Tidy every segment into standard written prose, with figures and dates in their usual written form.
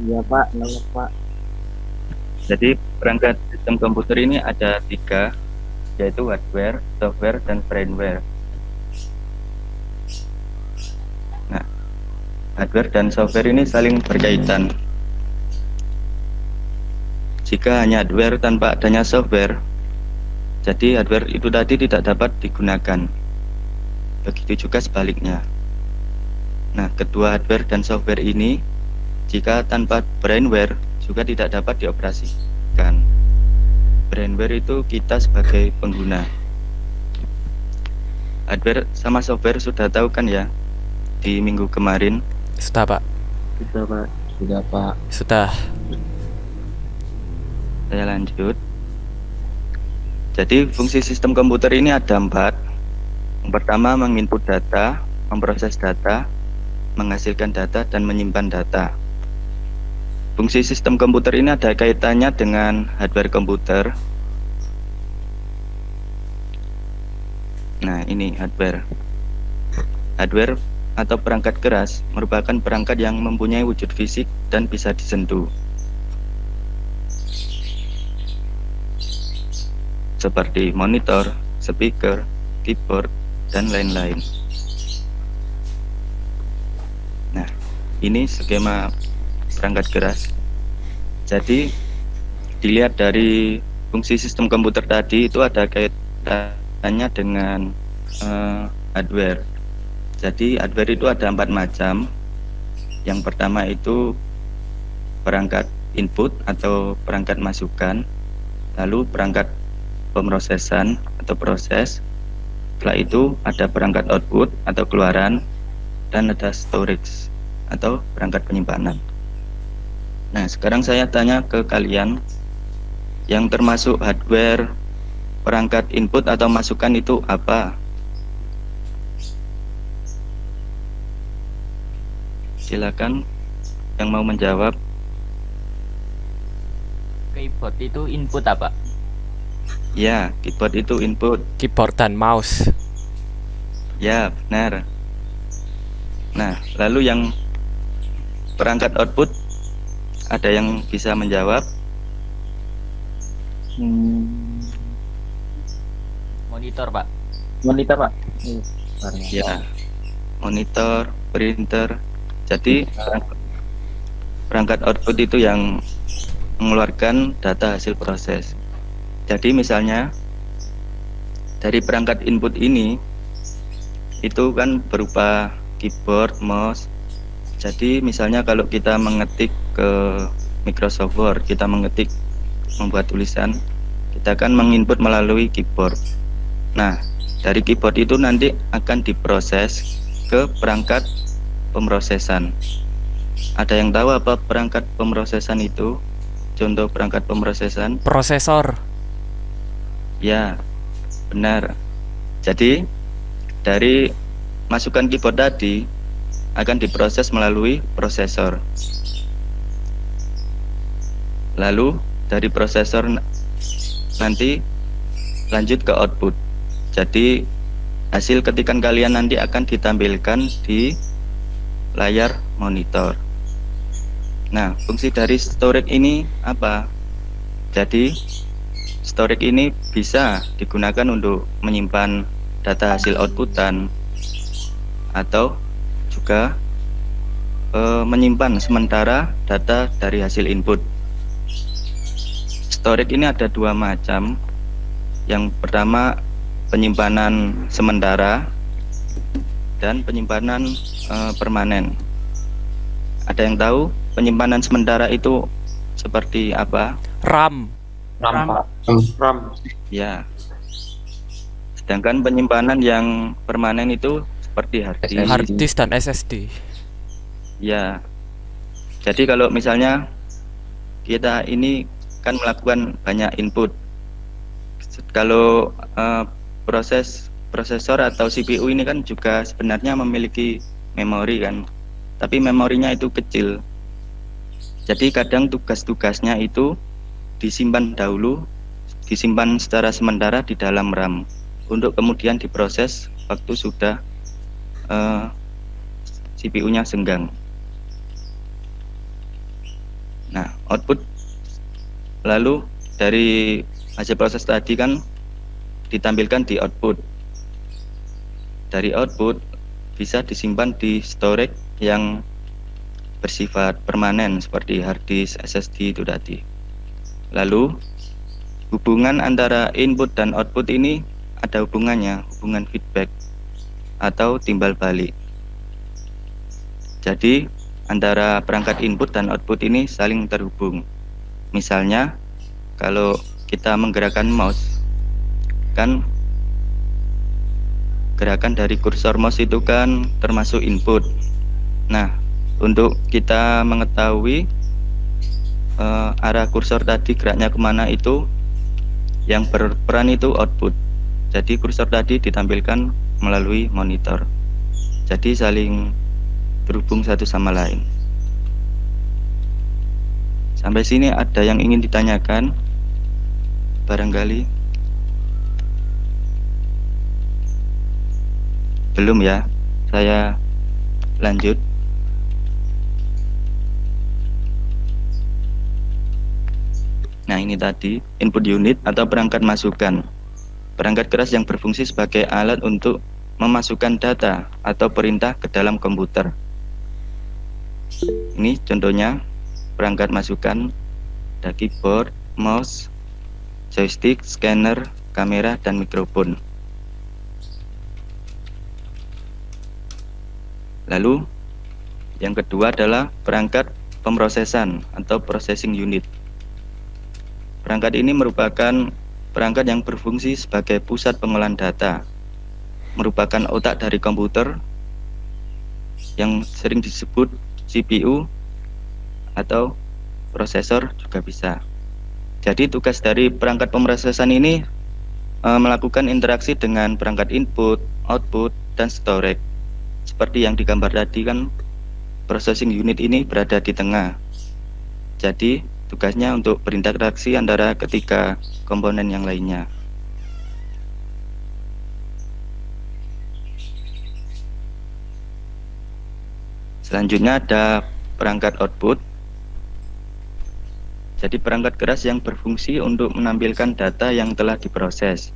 Iya Pak, halo Pak. Jadi perangkat sistem komputer ini ada tiga, yaitu hardware, software, dan firmware. Nah, hardware dan software ini saling berkaitan. Jika hanya hardware tanpa adanya software, jadi hardware itu tadi tidak dapat digunakan. Begitu juga sebaliknya. Nah, kedua hardware dan software ini jika tanpa brainware juga tidak dapat dioperasikan. Brainware itu kita sebagai pengguna. Hardware sama software sudah tahu kan ya di minggu kemarin. Sudah, Pak. Sudah Pak. Sudah Pak. Sudah. Saya lanjut. Jadi fungsi sistem komputer ini ada 4. Yang pertama menginput data, memproses data, menghasilkan data, dan menyimpan data. Fungsi sistem komputer ini ada kaitannya dengan hardware komputer. Nah, ini hardware. Hardware atau perangkat keras merupakan perangkat yang mempunyai wujud fisik dan bisa disentuh, seperti monitor, speaker, keyboard, dan lain-lain. Nah, ini skema perangkat keras. Jadi dilihat dari fungsi sistem komputer tadi itu ada kaitannya dengan hardware. Jadi hardware itu ada 4 macam. Yang pertama itu perangkat input atau perangkat masukan, lalu perangkat pemrosesan atau proses. Setelah itu ada perangkat output atau keluaran, dan ada storage atau perangkat penyimpanan. Nah, sekarang saya tanya ke kalian, yang termasuk hardware perangkat input atau masukan itu apa? Silakan yang mau menjawab. Keyboard itu input apa? Ya, keyboard itu input. Keyboard dan mouse. Ya, benar. Nah, lalu yang perangkat output, ada yang bisa menjawab? Monitor, Pak. Monitor Pak. Ya, monitor, printer. Jadi perangkat output itu yang mengeluarkan data hasil proses. Jadi misalnya dari perangkat input ini itu kan berupa keyboard, mouse. Jadi misalnya kalau kita mengetik ke Microsoft Word, kita membuat tulisan, kita akan menginput melalui keyboard. Nah, dari keyboard itu nanti akan diproses ke perangkat pemrosesan. Ada yang tahu apa perangkat pemrosesan itu? Contoh perangkat pemrosesan? Prosesor. Ya, benar. Jadi dari masukan keyboard tadi akan diproses melalui prosesor. Lalu dari prosesor nanti lanjut ke output. Jadi hasil ketikan kalian nanti akan ditampilkan di layar monitor. Nah, fungsi dari storage ini apa? Jadi storage ini bisa digunakan untuk menyimpan data hasil outputan atau juga menyimpan sementara data dari hasil input. Storage ini ada 2 macam. Yang pertama penyimpanan sementara dan penyimpanan permanen. Ada yang tahu penyimpanan sementara itu seperti apa? RAM. RAM Pak. RAM. Ya. Sedangkan penyimpanan yang permanen itu seperti hard disk. Hard disk dan SSD. Ya. Jadi kalau misalnya kita ini kan melakukan banyak input. Kalau prosesor atau CPU ini kan juga sebenarnya memiliki memori kan. Tapi memorinya itu kecil. Jadi kadang tugas-tugasnya itu disimpan dahulu, disimpan secara sementara di dalam RAM untuk kemudian diproses waktu sudah CPU-nya senggang. Nah, output lalu dari hasil proses tadi kan ditampilkan di output. Dari output bisa disimpan di storage yang bersifat permanen seperti hard disk, SSD itu tadi. Lalu hubungan antara input dan output ini ada hubungannya, hubungan feedback atau timbal balik. Jadi antara perangkat input dan output ini saling terhubung. Misalnya kalau kita menggerakkan mouse, kan gerakan dari kursor mouse itu kan termasuk input. Nah, untuk kita mengetahui arah kursor tadi geraknya kemana, itu yang berperan itu output. Jadi kursor tadi ditampilkan melalui monitor. Jadi saling terhubung satu sama lain. Sampai sini ada yang ingin ditanyakan? Barangkali belum ya, saya lanjut. Nah, ini tadi input unit atau perangkat masukan. Perangkat keras yang berfungsi sebagai alat untuk memasukkan data atau perintah ke dalam komputer. Ini contohnya perangkat masukan, ada keyboard, mouse, joystick, scanner, kamera, dan mikrofon. Lalu yang kedua adalah perangkat pemrosesan atau processing unit. Perangkat ini merupakan perangkat yang berfungsi sebagai pusat pengolahan data, merupakan otak dari komputer yang sering disebut CPU atau prosesor juga bisa. Jadi tugas dari perangkat pemrosesan ini melakukan interaksi dengan perangkat input, output, dan storage. Seperti yang digambar tadi kan, processing unit ini berada di tengah. Jadi tugasnya untuk berinteraksi antara ketiga komponen yang lainnya. Selanjutnya ada perangkat output. Jadi perangkat keras yang berfungsi untuk menampilkan data yang telah diproses.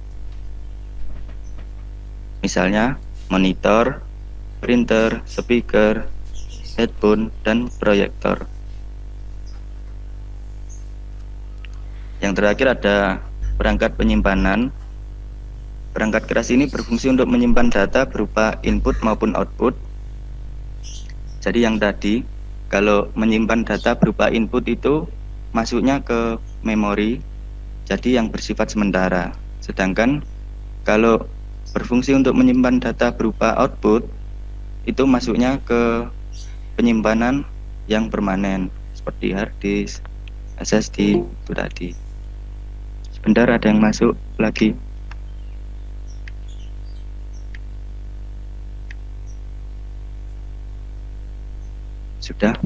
Misalnya monitor, printer, speaker, headphone, dan proyektor. Yang terakhir ada perangkat penyimpanan. Perangkat keras ini berfungsi untuk menyimpan data berupa input maupun output. Jadi yang tadi, kalau menyimpan data berupa input itu masuknya ke memori, jadi yang bersifat sementara. Sedangkan kalau berfungsi untuk menyimpan data berupa output, itu masuknya ke penyimpanan yang permanen, seperti hard disk, SSD itu tadi. Sebentar, ada yang masuk lagi. Sudah?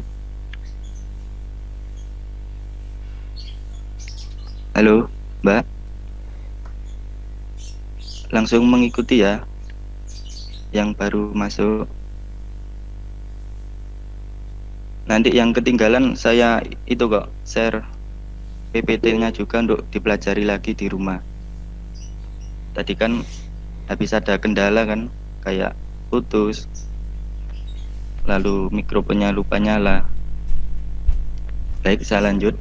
Halo, Mbak. Langsung mengikuti ya, yang baru masuk. Nanti yang ketinggalan saya itu kok share PPT-nya juga untuk dipelajari lagi di rumah. Tadi kan habis ada kendala kan, kayak putus, lalu mikrofonnya lupa nyala. Baik, saya lanjut.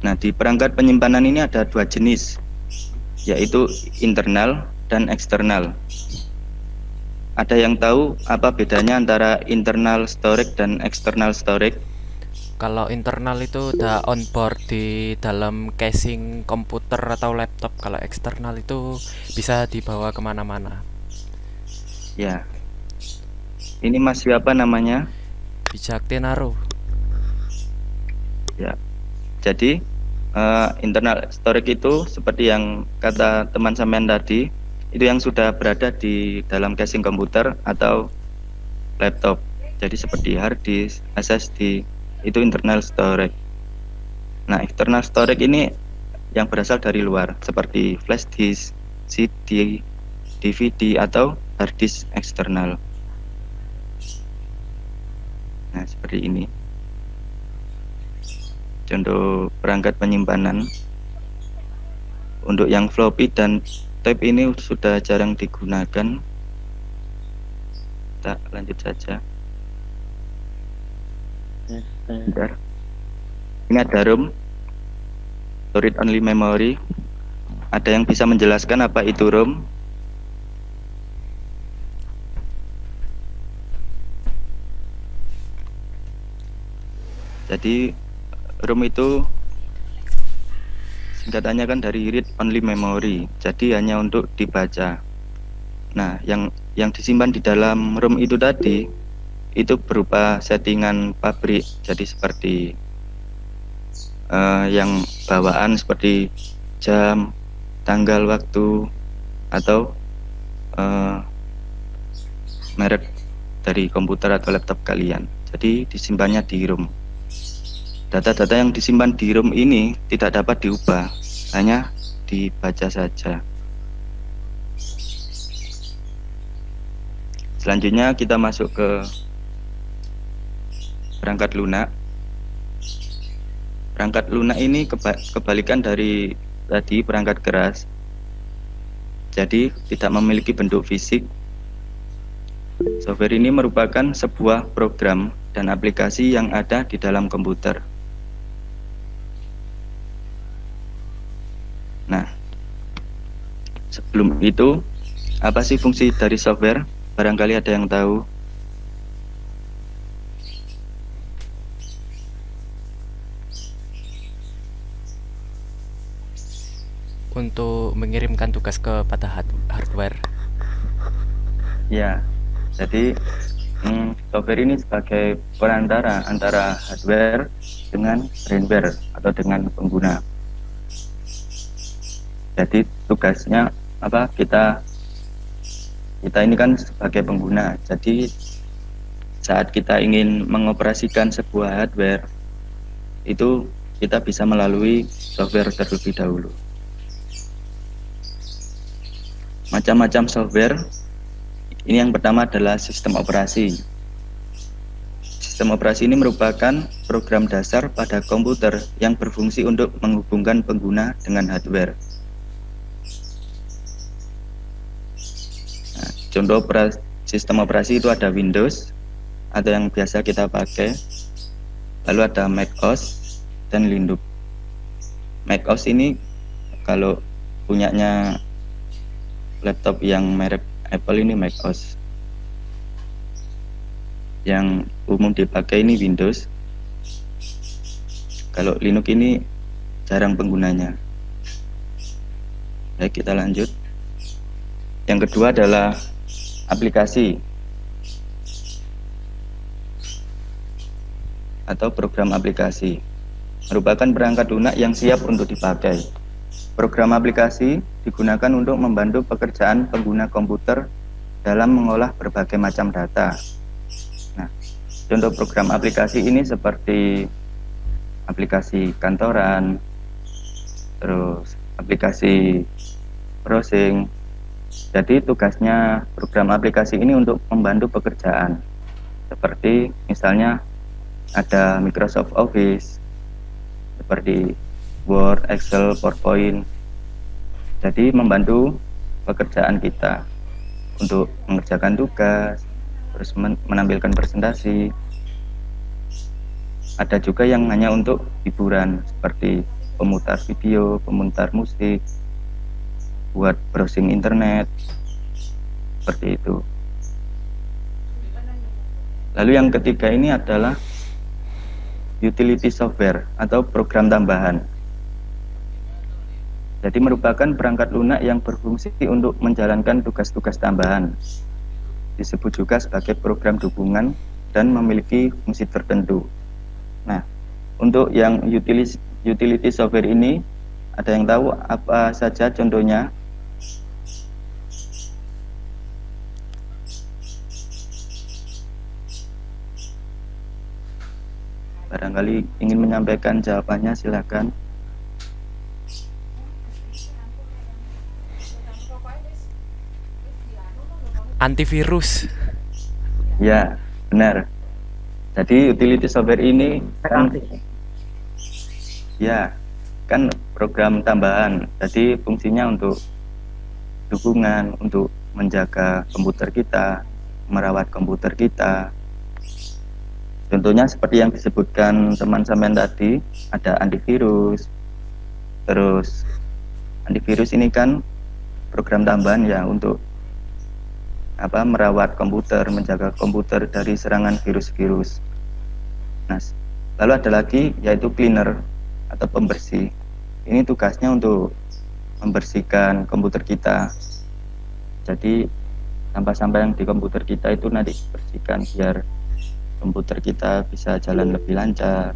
Nah, di perangkat penyimpanan ini ada dua jenis, yaitu internal dan eksternal. Ada yang tahu apa bedanya antara internal storage dan external storage? Kalau internal itu udah on board di dalam casing komputer atau laptop. Kalau eksternal itu bisa dibawa kemana-mana. Ya, ini Mas siapa namanya? Bijaktinaro. Ya, jadi internal storage itu seperti yang kata teman sampean tadi, itu yang sudah berada di dalam casing komputer atau laptop. Jadi seperti hard disk, SSD, itu internal storage. Nah, external storage ini yang berasal dari luar, seperti flash disk, CD, DVD, atau hard disk eksternal. Nah, seperti ini. contoh perangkat penyimpanan. Untuk yang floppy dan tape ini sudah jarang digunakan. Kita lanjut saja. Bentar. Ini ada ROM, storage only memory. Ada yang bisa menjelaskan apa itu ROM? Jadi ROM itu singkatannya kan dari read only memory, jadi hanya untuk dibaca. Nah, yang disimpan di dalam ROM itu tadi itu berupa settingan pabrik, jadi seperti yang bawaan seperti jam, tanggal, waktu, atau merek dari komputer atau laptop kalian. Jadi disimpannya di ROM. Data-data yang disimpan di ROM ini tidak dapat diubah, hanya dibaca saja. Selanjutnya kita masuk ke perangkat lunak. Perangkat lunak ini kebalikan dari tadi perangkat keras. Jadi tidak memiliki bentuk fisik. Software ini merupakan sebuah program dan aplikasi yang ada di dalam komputer. Nah, sebelum itu, apa sih fungsi dari software? Barangkali ada yang tahu. Untuk mengirimkan tugas kepada hardware. Ya, jadi software ini sebagai perantara antara hardware dengan firmware atau dengan pengguna. Jadi tugasnya apa? Kita ini kan sebagai pengguna. Jadi saat kita ingin mengoperasikan sebuah hardware, itu kita bisa melalui software terlebih dahulu. Macam-macam software. Ini yang pertama adalah sistem operasi. Sistem operasi ini merupakan program dasar pada komputer yang berfungsi untuk menghubungkan pengguna dengan hardware. Nah, contoh sistem operasi itu ada Windows atau yang biasa kita pakai, lalu ada macOS dan Linux. macOS ini kalau punyanya laptop yang merek Apple ini macOS. Yang umum dipakai ini Windows. Kalau Linux ini jarang penggunanya. Baik, kita lanjut. Yang kedua adalah aplikasi atau program aplikasi. Merupakan perangkat lunak yang siap untuk dipakai. Program aplikasi digunakan untuk membantu pekerjaan pengguna komputer dalam mengolah berbagai macam data. Nah, contoh program aplikasi ini seperti aplikasi kantoran, terus aplikasi browsing. Jadi tugasnya program aplikasi ini untuk membantu pekerjaan. Seperti misalnya ada Microsoft Office, seperti Word, Excel, PowerPoint. Jadi membantu pekerjaan kita untuk mengerjakan tugas, terus menampilkan presentasi. Ada juga yang hanya untuk hiburan seperti pemutar video, pemutar musik, buat browsing internet, seperti itu. Lalu yang ketiga ini adalah utility software atau program tambahan. Jadi merupakan perangkat lunak yang berfungsi untuk menjalankan tugas-tugas tambahan. Disebut juga sebagai program dukungan dan memiliki fungsi tertentu. Nah, untuk yang utility software ini, ada yang tahu apa saja contohnya? Barangkali ingin menyampaikan jawabannya, silakan. Antivirus. Ya, benar. Jadi utility software ini kan Ya, kan program tambahan. Jadi fungsinya untuk dukungan, untuk menjaga komputer kita, merawat komputer kita. Contohnya seperti yang disebutkan teman sampean tadi, ada antivirus. Terus antivirus ini kan program tambahan ya untuk merawat komputer, menjaga komputer dari serangan virus-virus. Nah, lalu ada lagi yaitu cleaner atau pembersih. Ini tugasnya untuk membersihkan komputer kita. Jadi sampah-sampah yang di komputer kita itu nanti bersihkan biar komputer kita bisa jalan lebih lancar,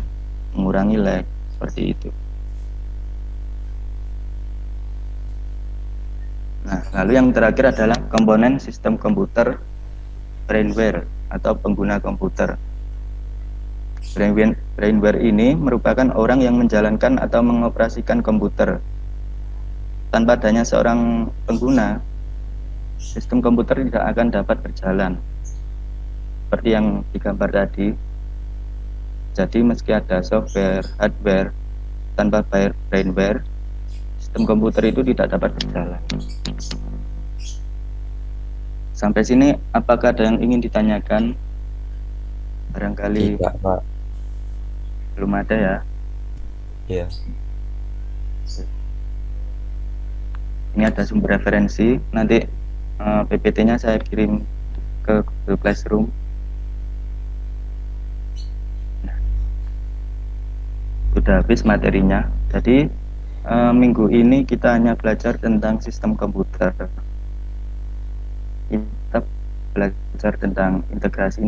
mengurangi lag, seperti itu. Nah, lalu yang terakhir adalah komponen sistem komputer brainware atau pengguna komputer. Brainware ini merupakan orang yang menjalankan atau mengoperasikan komputer. Tanpa adanya seorang pengguna, sistem komputer tidak akan dapat berjalan. Seperti yang digambar tadi. Jadi meski ada software, hardware, tanpa brainware, sistem komputer itu tidak dapat berjalan. Sampai sini apakah ada yang ingin ditanyakan? Barangkali tidak, Pak. belum ada ya. Ya. Ini ada sumber referensi, nanti PPT-nya saya kirim ke Google Classroom. Nah, sudah habis materinya. Jadi minggu ini kita hanya belajar tentang sistem komputer. Kita belajar tentang integrasi.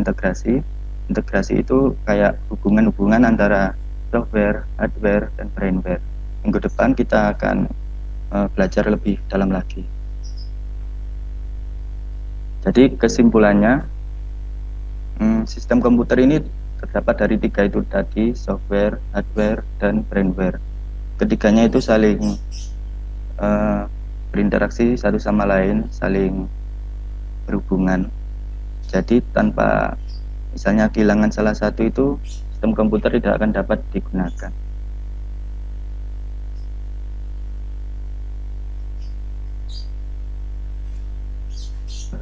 Integrasi itu kayak hubungan-hubungan antara software, hardware, dan brainware. Minggu depan kita akan belajar lebih dalam lagi. Jadi kesimpulannya, sistem komputer ini terdapat dari 3 itu tadi, software, hardware, dan brainware. Ketiganya itu saling berinteraksi satu sama lain, saling berhubungan. Jadi tanpa misalnya kehilangan salah satu itu, sistem komputer tidak akan dapat digunakan.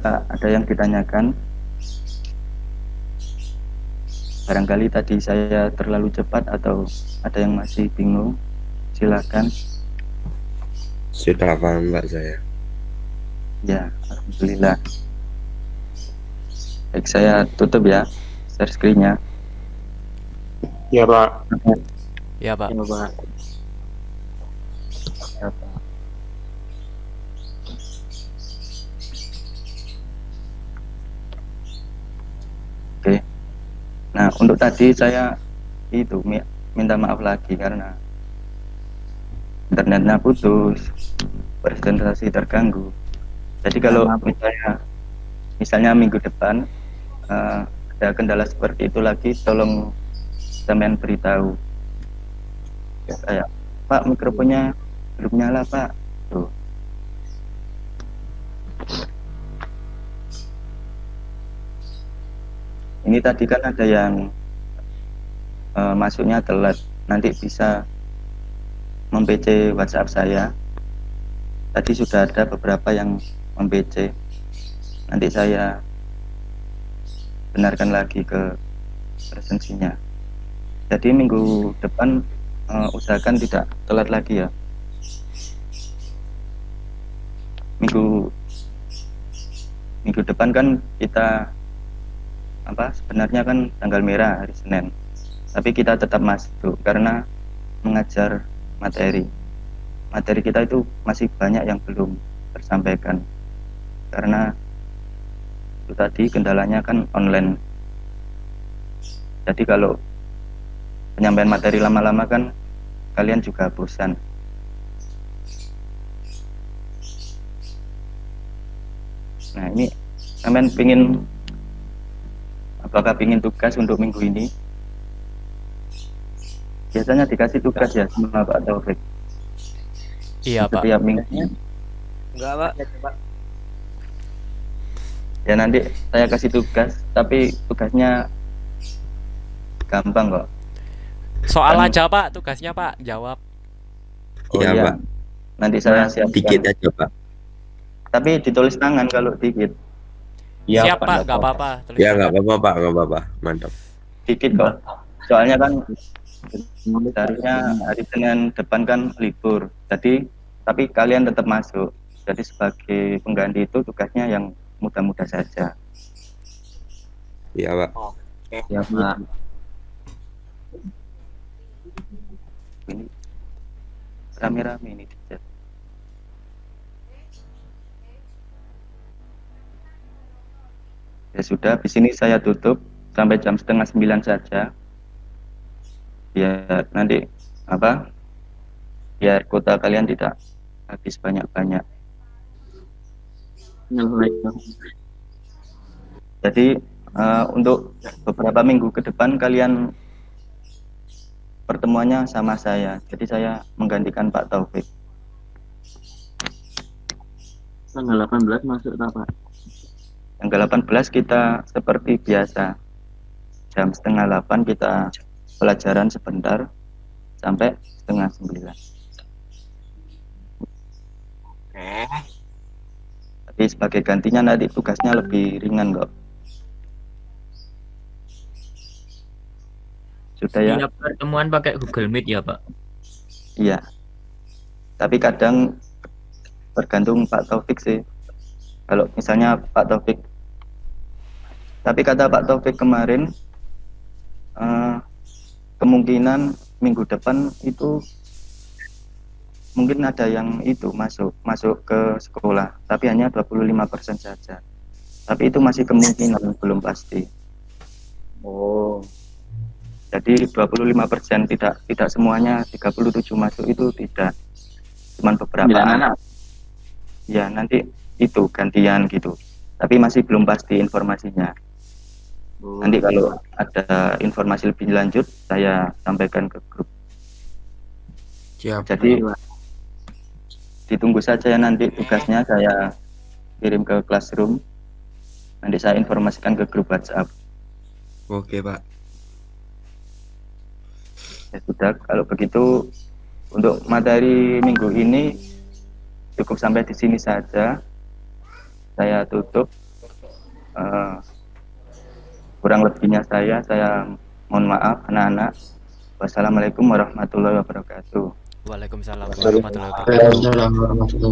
Ada yang ditanyakan? Barangkali tadi saya terlalu cepat atau ada yang masih bingung? Silakan. Sudah paham, Pak, saya. Ya, alhamdulillah. Baik, saya tutup ya share screen-nya. Ya Pak. Ya, Pak. Ya Pak. Ya, Pak. Oke. Nah, untuk tadi saya itu minta maaf lagi karena internetnya putus, presentasi terganggu. Jadi kalau misalnya minggu depan ada kendala seperti itu lagi, tolong sampean beritahu. Ya, kayak Pak, mikrofonnya belum nyala Pak. Tuh. Ini tadi kan ada yang masuknya telat, nanti bisa mem-PC WhatsApp saya. Tadi sudah ada beberapa yang mem-PC. Nanti saya benarkan lagi ke presensinya. Jadi minggu depan usahakan tidak telat lagi ya. Minggu depan kan kita sebenarnya kan tanggal merah hari Senin, tapi kita tetap masuk karena mengajar materi kita itu masih banyak yang belum tersampaikan karena itu tadi kendalanya kan online. Jadi kalau penyampaian materi lama-lama kan kalian juga bosan. Nah, ini kalian apakah pingin tugas untuk minggu ini? Biasanya dikasih tugas ya sama Pak Taufik. Iya, Pak. Setiap minggu. Enggak, Pak. Ya nanti saya kasih tugas, tapi tugasnya gampang kok. Soal Kan- aja Pak, tugasnya Pak, jawab. Oh Iya, iya, Pak. nanti saya siapkan. Dikit aja, Pak. Tapi ditulis tangan kalau dikit. Siap Pak, nggak apa-apa. tulis Ya, tangan. nggak apa-apa, Pak. Nggak apa-apa. Mantap. Dikit kok. Soalnya kan seharusnya hari Senin depan kan libur. Jadi tapi kalian tetap masuk. Jadi sebagai pengganti itu tugasnya yang mudah-mudah saja. Iya, Pak. Ya Pak. Ini rame-rame ini di chat. Ya sudah, di sini saya tutup sampai jam 8:30 saja. Biar nanti apa? Biar kuota kalian tidak habis banyak-banyak. Jadi untuk beberapa minggu ke depan kalian pertemuannya sama saya. Jadi saya menggantikan Pak Taufik. Tanggal 18 masuk tak Pak? Tanggal 18 kita seperti biasa. Jam 7:30 kita pelajaran sebentar sampai 8:30. Tapi sebagai gantinya nanti tugasnya lebih ringan kok. Sudah ya? Setiap pertemuan pakai Google Meet ya Pak? Iya. Tapi kadang tergantung Pak Taufik sih. Kalau misalnya Pak Taufik, tapi kata Pak Taufik kemarin kemungkinan minggu depan itu mungkin ada yang itu masuk ke sekolah, tapi hanya 25% saja. Tapi itu masih kemungkinan, belum pasti. Oh. Jadi 25% tidak semuanya 37 masuk itu tidak. Cuman beberapa anak. Ya nanti itu gantian gitu. Tapi masih belum pasti informasinya. Nanti kalau ada informasi lebih lanjut saya sampaikan ke grup. Siap. Jadi ditunggu saja ya, nanti tugasnya saya kirim ke classroom. Nanti saya informasikan ke grup WhatsApp. Oke, Pak. Ya sudah, kalau begitu untuk materi minggu ini cukup sampai di sini saja. Saya tutup. Kurang lebihnya saya mohon maaf anak-anak. Wassalamualaikum warahmatullahi wabarakatuh. Waalaikumsalam warahmatullahi wabarakatuh.